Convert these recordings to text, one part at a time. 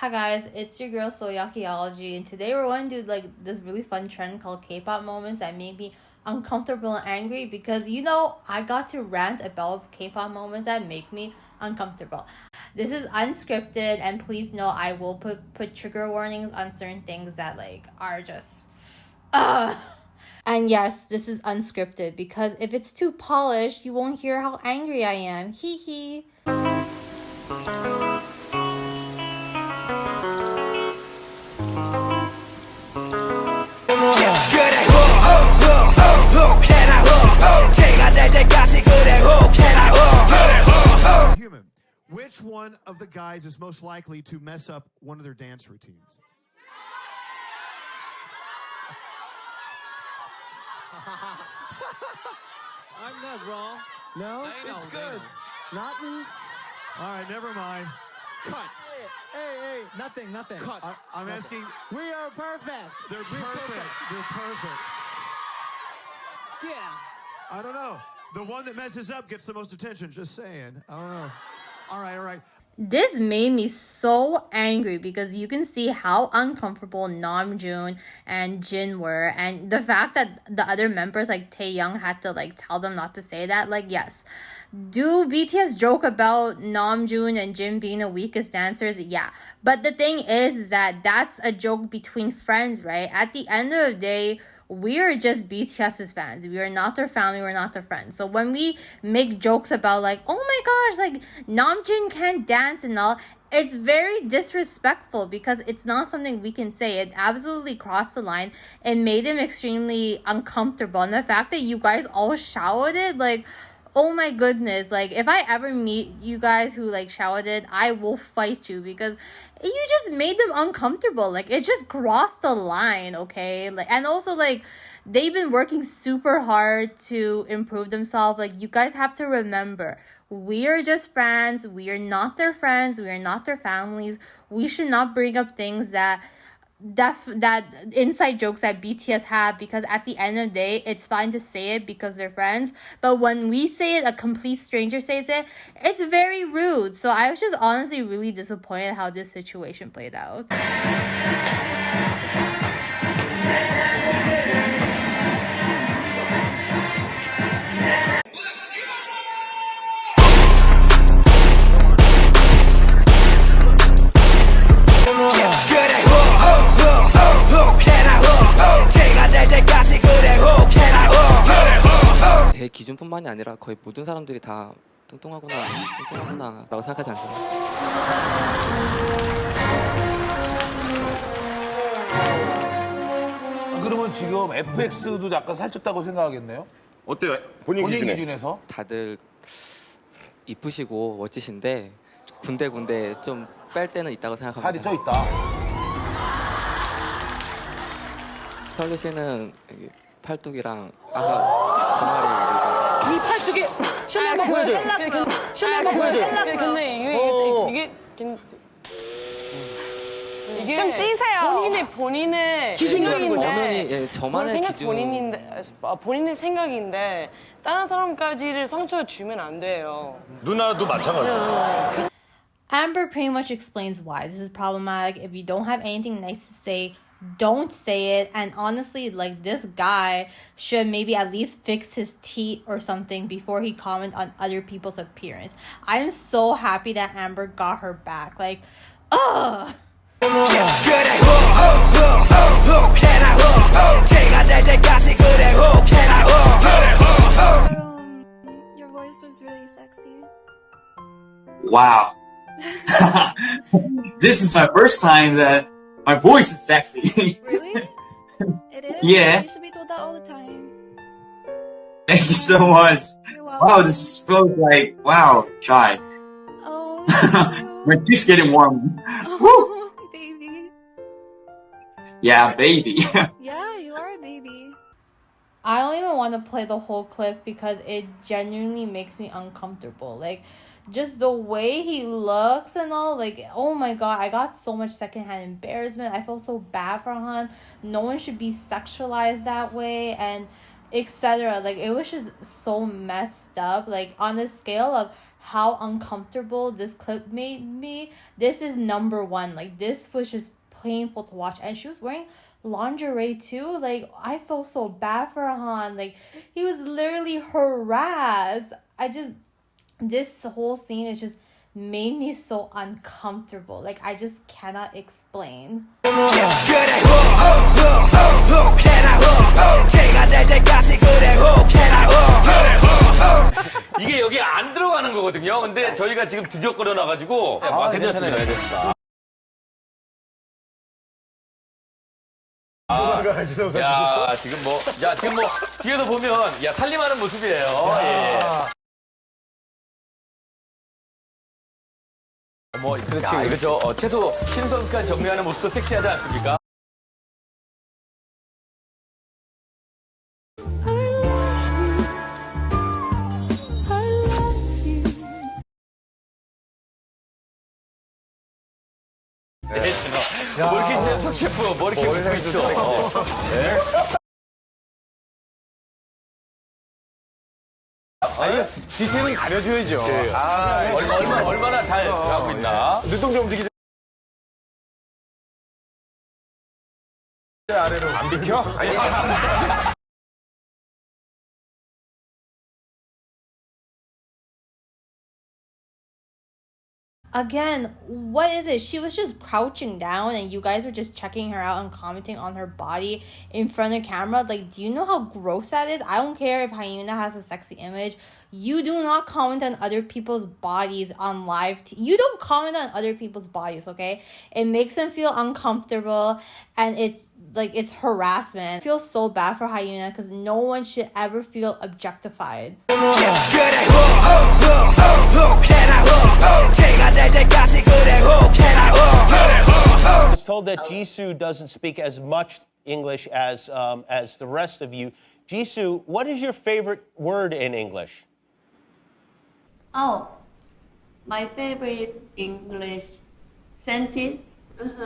Hi guys, it's your girl Soyakiology, and today we're going to do like this really fun trend called Kpop Moments that made me uncomfortable and angry because I got to rant about Kpop moments that make me uncomfortable. This is unscripted, and please know I will put trigger warnings on certain things that are just And yes, this is unscripted because if it's too polished, you won't hear how angry I am. Hee hee. Human, which one of the guys is most likely to mess up one of their dance routines? I'm not wrong. No? They It's know, good. they Nothing? All right, never mind. Cut. Hey, nothing. Cut. I'm asking. We are perfect. They're perfect. They're perfect. Yeah. I don't know. The one that messes up gets the most attention. Just saying. I don't know. All right. This made me so angry because you can see how uncomfortable Namjoon and Jin were, and the fact that the other members like Taehyung had to tell them not to say that. Yes, do BTS joke about Namjoon and Jin being the weakest dancers? Yeah, but the thing is that that's a joke between friends, right? At the end of the day, we are just BTS's fans. We are not their family. We're not their friends. So when we make jokes about oh my gosh, Namjoon can't dance and all, it's very disrespectful because it's not something we can say. It absolutely crossed the line. It made him extremely uncomfortable. And the fact that you guys all shouted, oh my goodness, if I ever meet you guys who shouted, I will fight you because you just made them uncomfortable. It just crossed the line, okay? And also they've been working super hard to improve themselves. You guys have to remember, we are just friends. We are not their friends. We are not their families. We should not bring up things that inside jokes that BTS have, because at the end of the day, it's fine to say it because they're friends, but when we say it, a complete stranger says it, it's very rude. So I was just honestly really disappointed how this situation played out. 제 기준뿐만이 아니라 거의 모든 사람들이 다 뚱뚱하구나라고 생각하지 않습니까? 그러면 지금 FX도 약간 살쪘다고 생각하겠네요? 어때요? 본인 기준에서? 다들 이쁘시고 멋지신데 군데 좀 뺄 때는 있다고 생각합니다. 살이 쪄 있다. 설리 씨는 여기 팔뚝이랑 정말이 이 팔뚝이 셔츠 한번 보여줘요. 셔츠 한번 보여줘요. 근데 이게 좀 찌세요. 본인의 기준이라는 거죠. 생각인데 저만의 기준. 본인의 생각인데 다른 사람까지를 상처 주면 안 돼요. 누나도 마찬가지야. Amber pretty much explains why this is problematic. If you don't have anything nice to say, don't say it. And honestly, this guy should maybe at least fix his teeth or something before he comment on other people's appearance. I'm so happy that Amber got her back. Ugh. Your voice was really sexy. Wow. This is my first time that my voice is sexy. Really? It is? Yeah. You should be told that all the time. Thank you so much. You're welcome. Wow, this feels wow, shy. Oh, thank you. My teeth getting warm. Oh, baby. Yeah, baby. Yeah, you are a baby. I don't even want to play the whole clip because it genuinely makes me uncomfortable. Just the way he looks and all, oh my god, I got so much secondhand embarrassment. I feel so bad for Han. No one should be sexualized that way, and etc. It was just so messed up. On the scale of how uncomfortable this clip made me, this is number one. Like, this was just painful to watch. And she was wearing lingerie too. Like, I felt so bad for Han. Like, he was literally harassed. This whole scene is just made me so uncomfortable. Like, I just cannot explain. 이게 여기 안 들어가는 거거든요. 근데 저희가 지금 뒤적거려 놔가지고 괜찮습니다. 괜찮습니다. 야, 지금 뭐 뒤에서 보면 야 살림하는 모습이에요. 예. 뭐 그렇지. 이거 채소 신선까지 정리하는 모습도 섹시하지 않습니까? 네, 뭐 이렇게 신현석 셰프 뭐 이렇게 웃고 있어. 네? 아니, 디테일은 가려줘야죠. 네. 얼마나 잘 하고 있나. 눈동자 움직이지. 아래로. 안 비켜? 아니. Again, what is it? She was just crouching down and you guys were just checking her out and commenting on her body in front of camera. Like, do you know how gross that is? I don't care if Hyuna has a sexy image. You do not comment on other people's bodies on live. You don't comment on other people's bodies, okay? It makes them feel uncomfortable and it's harassment. I feel so bad for Hyuna because no one should ever feel objectified. I was told that Jisoo doesn't speak as much English as the rest of you. Jisoo, what is your favorite word in English? Oh, my favorite English sentence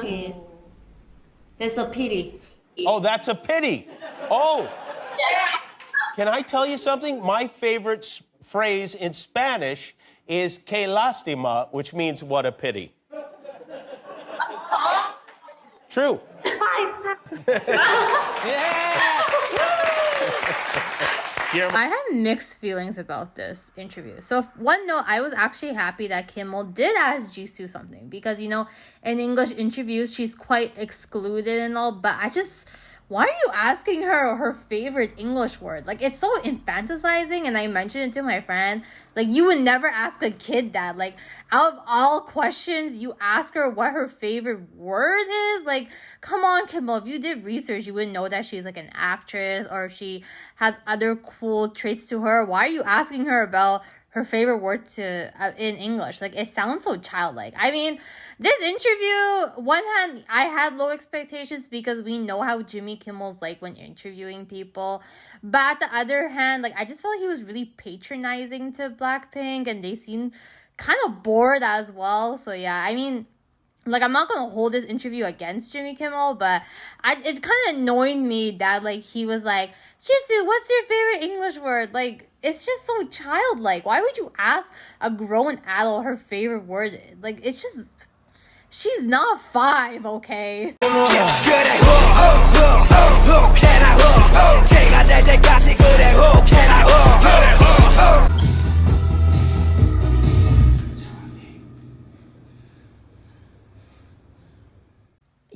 is, "That's a pity." Oh, that's a pity. Oh. Can I tell you something? My favorite phrase in Spanish is "que lástima," which means "what a pity." True. I have mixed feelings about this interview. So, one note, I was actually happy that Kimmel did ask Jisoo something because, you know, in English interviews, she's quite excluded and all, but why are you asking her favorite English word? Like, it's so infantilizing, and I mentioned it to my friend. Like, you would never ask a kid that. Like, out of all questions, you ask her what her favorite word is? Like, come on, Kimmel. If you did research, you would know that she's, like, an actress or if she has other cool traits to her. Why are you asking her about her favorite word in English? Like, it sounds so childlike. I mean, this interview, one hand, I had low expectations because we know how Jimmy Kimmel's like when interviewing people. But at the other hand, like, I just felt like he was really patronizing to Blackpink and they seemed kind of bored as well. So yeah, I mean, like, I'm not gonna hold this interview against Jimmy Kimmel, but it kind of annoyed me that, like, he was like, Jisoo, what's your favorite English word? Like, it's just so childlike. Why would you ask a grown adult her favorite word? Like, it's just... She's not 5, okay?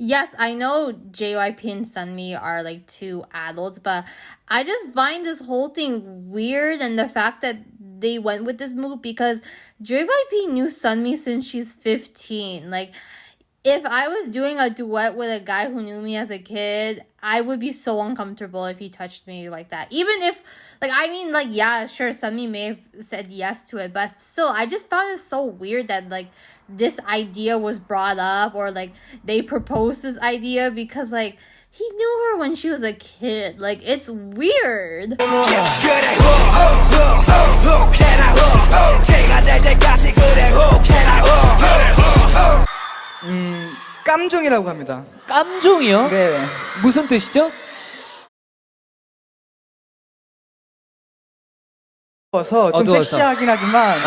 Yes, I know JYP and Sunmi are like 2 adults, but I just find this whole thing weird and the fact that they went with this move because JYP knew Sunmi since she's 15. Like, if I was doing a duet with a guy who knew me as a kid, I would be so uncomfortable if he touched me like that. Even if, like, I mean, like, yeah, sure, Sunmi may have said yes to it, but still, I just found it so weird that, like, this idea was brought up or, like, they proposed this idea because, like, he knew her when she was a kid. Like, it's weird. 깜종이라고 합니다. 깜종이요? 네. 무슨 뜻이죠? 좀 어두워서. 섹시하긴 하지만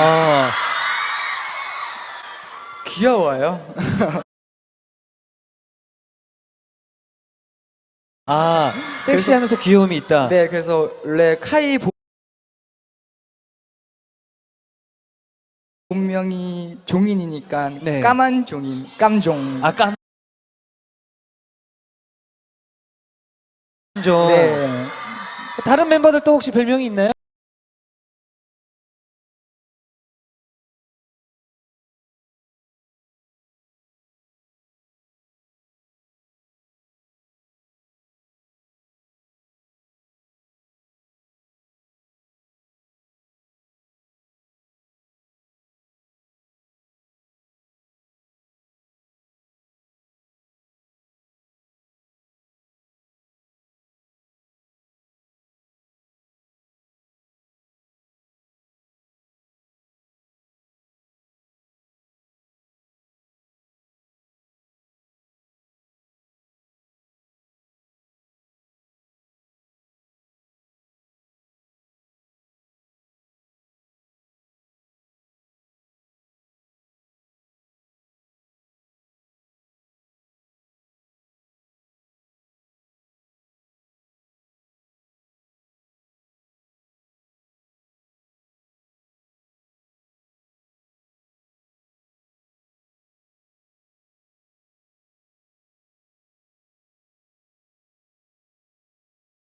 귀여워요. 아, 섹시하면서 귀여움이 있다. 네, 그래서 원래 카이 본명이 종인이니까 네. 까만 종인, 깜종. 아, 깜종. 네. 다른 멤버들 또 혹시 별명이 있나요?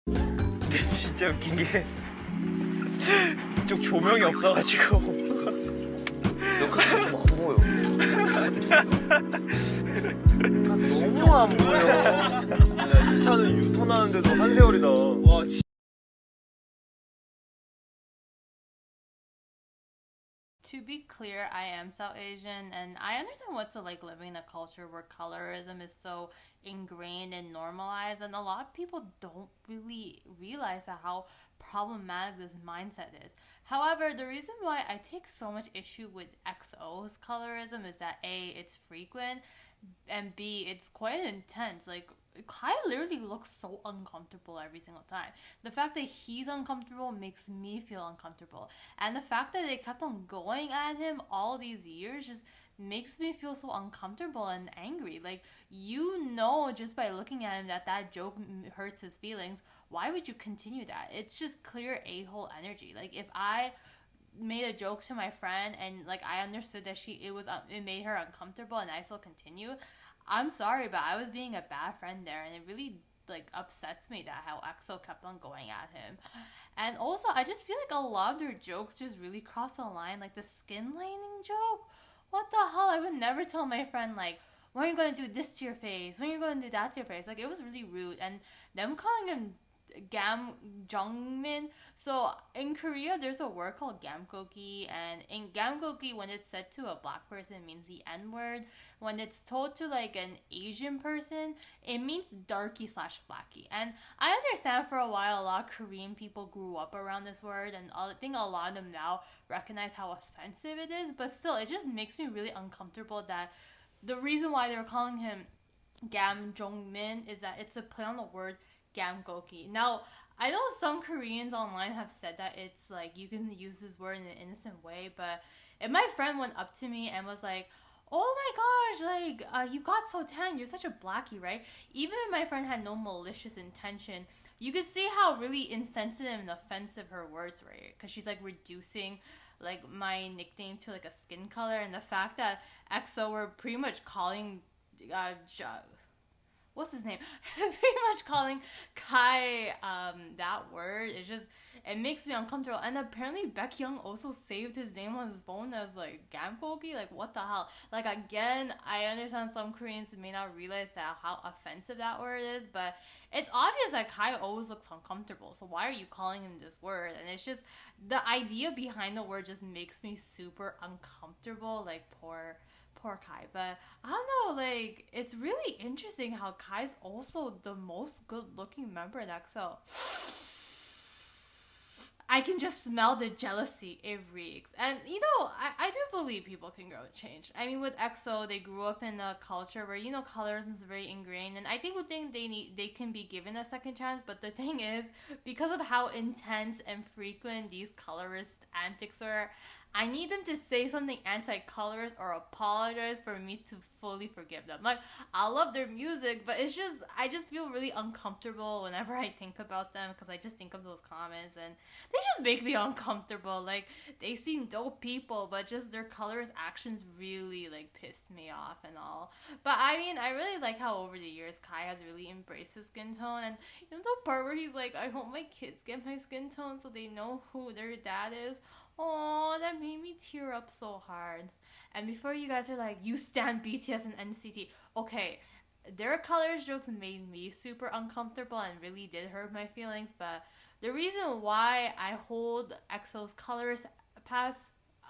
근데 진짜 웃긴 게 이쪽 조명이 없어가지고 너무 안 보여. 너무 안 보여. 야, 이 차는 유턴하는데도 한 세월이다. 와, To be clear, I am South Asian, and I understand what's it like living in a culture where colorism is so ingrained and normalized, and a lot of people don't really realize how problematic this mindset is. However, the reason why I take so much issue with EXO's colorism is that A, it's frequent, and B, it's quite intense. Like, Kai literally looks so uncomfortable every single time. The fact that he's uncomfortable makes me feel uncomfortable. And the fact that they kept on going at him all these years just makes me feel so uncomfortable and angry. Like, you know just by looking at him that joke hurts his feelings. Why would you continue that? It's just clear a-hole energy. Like, if I made a joke to my friend and like I understood that it made her uncomfortable and I still continue, I'm sorry, but I was being a bad friend there, and it really like upsets me that how EXO kept on going at him. And also, I just feel like a lot of their jokes just really cross the line, like the skin lining joke. What the hell? I would never tell my friend like, when are you going to do this to your face? When are you going to do that to your face? Like, it was really rude. And them calling him Gam Jungmin. So in Korea, there's a word called gamgoki, and in gamgoki, when it's said to a black person, it means the N-word. When it's told to like an Asian person, it means darky/blacky. And I understand for a while a lot of Korean people grew up around this word, and I think a lot of them now recognize how offensive it is. But still, it just makes me really uncomfortable that the reason why they're calling him Gam Jongmin is that it's a play on the word gamgoki. Now, I know some Koreans online have said that it's like you can use this word in an innocent way, but if my friend went up to me and was like, oh my gosh, like, you got so tan, you're such a blackie, right? Even if my friend had no malicious intention, you could see how really insensitive and offensive her words were, because she's like reducing like my nickname to like a skin color, and the fact that EXO were pretty much calling what's his name? Pretty much calling Kai that word. It makes me uncomfortable. And apparently Baekhyun also saved his name on his phone as like Gamgoki. Like, what the hell? Like, again, I understand some Koreans may not realize how offensive that word is, but it's obvious that Kai always looks uncomfortable. So why are you calling him this word? And it's just the idea behind the word just makes me super uncomfortable. Like, poor Kai. But I don't know, like, it's really interesting how Kai's also the most good looking member in EXO. I can just smell the jealousy it reeks. And you know, I do believe people can grow and change. I mean, with EXO, they grew up in a culture where, you know, colorism is very ingrained, and I think they can be given a second chance. But the thing is, because of how intense and frequent these colorist antics are, I need them to say something anti-colorist or apologize for me to fully forgive them. Like, I love their music, but I just feel really uncomfortable whenever I think about them, because I just think of those comments and they just make me uncomfortable. Like, they seem dope people, but just their colorist actions really like pissed me off and all. But I mean, I really like how over the years Kai has really embraced his skin tone, and you know the part where he's like, I hope my kids get my skin tone so they know who their dad is. Oh, that made me tear up so hard. And before you guys are like, you stan BTS and NCT. Okay, their colors jokes made me super uncomfortable and really did hurt my feelings. But the reason why I hold EXO's colors pass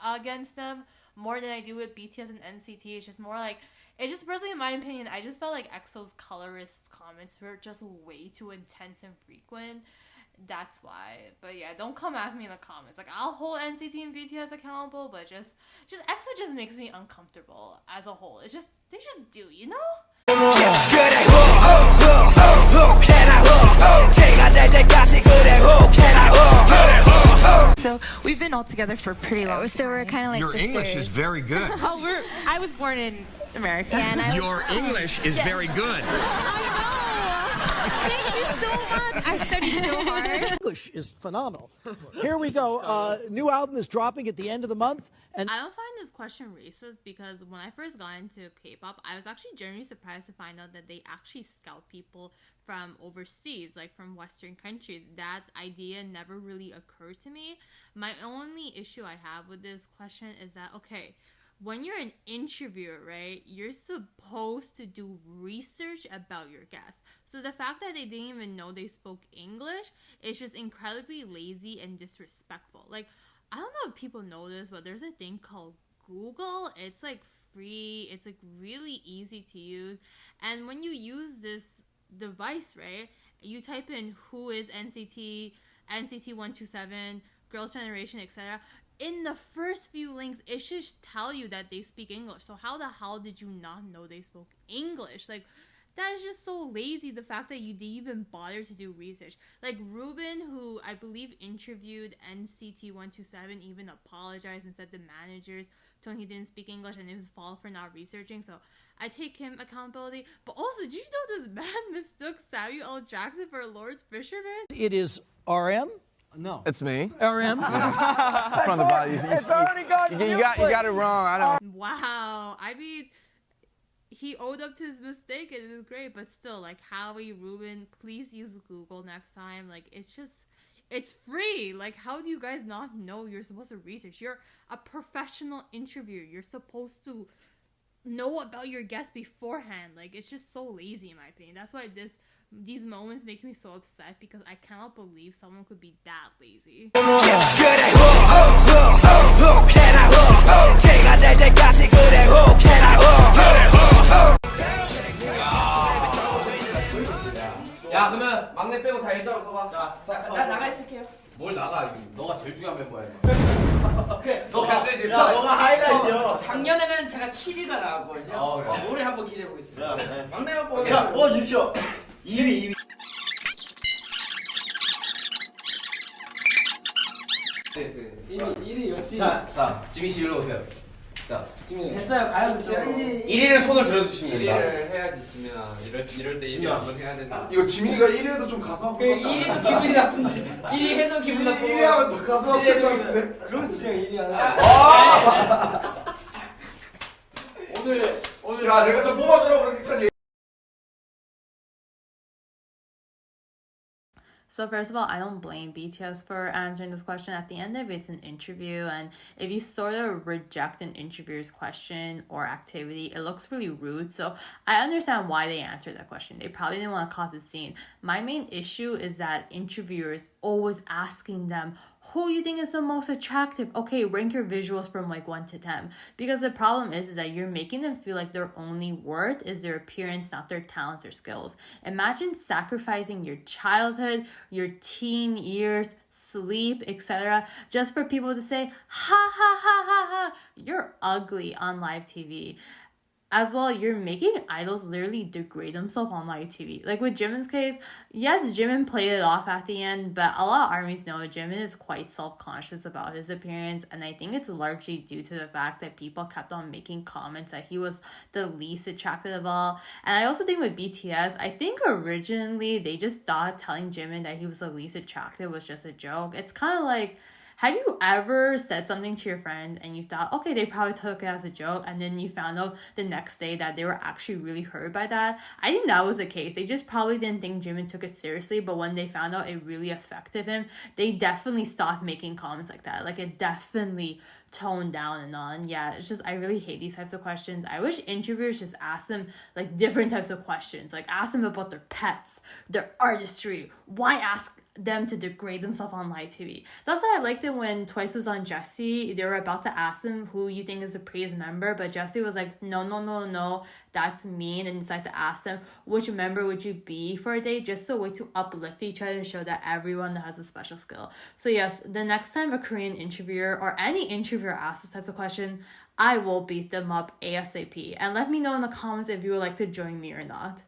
against them more than I do with BTS and NCT is just more like, it just personally, in my opinion, I just felt like EXO's colorist comments were just way too intense and frequent. That's why. But yeah, don't come at me in the comments. Like, I'll hold NCT and BTS accountable, but just EXO just makes me uncomfortable as a whole. It's just, they just do, you know? So we've been all together for a pretty long time. So we're kind of like Your sisters. English is very good. I was born in America. Yeah, Your English is very good. Thank you so much. I studied so hard. English is phenomenal. Here we go. New album is dropping at the end of the month. And I don't find this question racist, because when I first got into K-pop, I was actually genuinely surprised to find out that they actually scout people from overseas, like from Western countries. That idea never really occurred to me. My only issue I have with this question is that, okay, when you're an interviewer, right, you're supposed to do research about your guests. So the fact that they didn't even know they spoke English is just incredibly lazy and disrespectful. Like, I don't know if people know this, but there's a thing called Google. It's like free. It's like really easy to use. And when you use this device, right, you type in who is NCT, NCT 127, Girls' Generation, etc. In the first few links, it should tell you that they speak English. So how the hell did you not know they spoke English? Like, that is just so lazy, the fact that you didn't even bother to do research. Like, Ruben, who I believe interviewed NCT 127, even apologized and said the managers told him he didn't speak English and it was his fault for not researching. So I take him accountability. But also, did you know this man mistook Samuel L. Jackson for Lawrence Fisherman? it is RM. No. It's me. RM. From the body. It's already gone. You got it wrong. I don't. Wow. I mean, he owed up to his mistake and it was great, but still, like, Howie, Ruben, please use Google next time. Like, it's free. Like, how do you guys not know you're supposed to research? You're a professional interviewer. You're supposed to know about your guests beforehand. Like, it's just so lazy, in my opinion. That's why these moments make me so upset, because I cannot believe someone could be that lazy. 야, 그러면 막내 빼고 다 일자로 서봐. 자, 나 나가 있을게요. 뭘 나가? 너가 제일 중요한 멤버야. 그래. 너 갑자기 내 자, 너가 하이라이트요. 작년에는 제가 7위가 나왔거든요. 그래. 올해 한번 기대해 보겠습니다. 막내만 뽑아. 자, 뽑아주십시오. 2위. 네. 1위 역시. 자, 지민 씨 일로 오세요. 자, 됐어요. 가요. 제가 1위를 손을 들어주시면 됩니다. 1위를 해야지, 지민아. 이럴 때 1위 한번 해야 된다. 이거 지민이가 1위 해도 좀 가슴 아플 것 같지 않아? 1위도 기분이 나쁜데. 1위 해도 기분이 나쁘고. 1위 하면 더 가슴 아플 것 같은데? 그럼 진영 1위 하는 오늘 야, 내가 좀 뽑아주라고 그렇게까지. So first of all, I don't blame BTS for answering this question. At the end of it, it's an interview, and if you sort of reject an interviewer's question or activity, it looks really rude. So I understand why they answered that question. They probably didn't want to cause a scene. My main issue is that interviewers always asking them, who you think is the most attractive? Okay, rank your visuals from like 1 to 10. Because the problem is that you're making them feel like their only worth is their appearance, not their talents or skills. Imagine sacrificing your childhood, your teen years, sleep, etc., just for people to say, ha ha ha ha ha, you're ugly on live TV. As well, you're making idols literally degrade themselves on live TV. Like with Jimin's case, yes, Jimin played it off at the end, but a lot of armies know Jimin is quite self-conscious about his appearance, and I think it's largely due to the fact that people kept on making comments that he was the least attractive of all. And I also think with BTS, I think originally they just thought telling Jimin that he was the least attractive was just a joke. It's kind of like, have you ever said something to your friends and you thought, okay, they probably took it as a joke, and then you found out the next day that they were actually really hurt by that? I think that was the case. They just probably didn't think Jimin took it seriously, but when they found out it really affected him, they definitely stopped making comments like that. Like, it definitely toned down and on. Yeah, it's just, I really hate these types of questions. I wish interviewers just ask them like different types of questions. Like, ask them about their pets, their artistry. Why ask them to degrade themselves on live TV? That's why I liked it when Twice was on Jessie. They were about to ask him who you think is the praise member, but Jessie was like, no, that's mean, and decided to ask them, which member would you be for a day, just a way to uplift each other and show that everyone has a special skill. So yes, the next time a Korean interviewer or any interviewer asks this type of question, I will beat them up ASAP. And let me know in the comments if you would like to join me or not.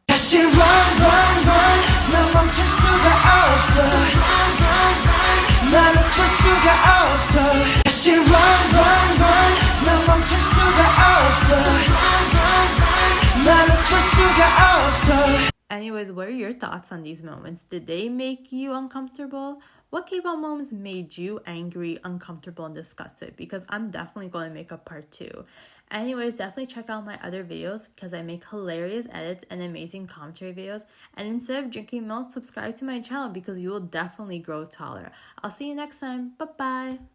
Anyways, what are your thoughts on these moments? Did they make you uncomfortable? What Kpop moments made you angry, uncomfortable, and disgusted? Because I'm definitely going to make a part 2. Anyways, definitely check out my other videos because I make hilarious edits and amazing commentary videos. And instead of drinking milk, subscribe to my channel because you will definitely grow taller. I'll see you next time. Bye-bye.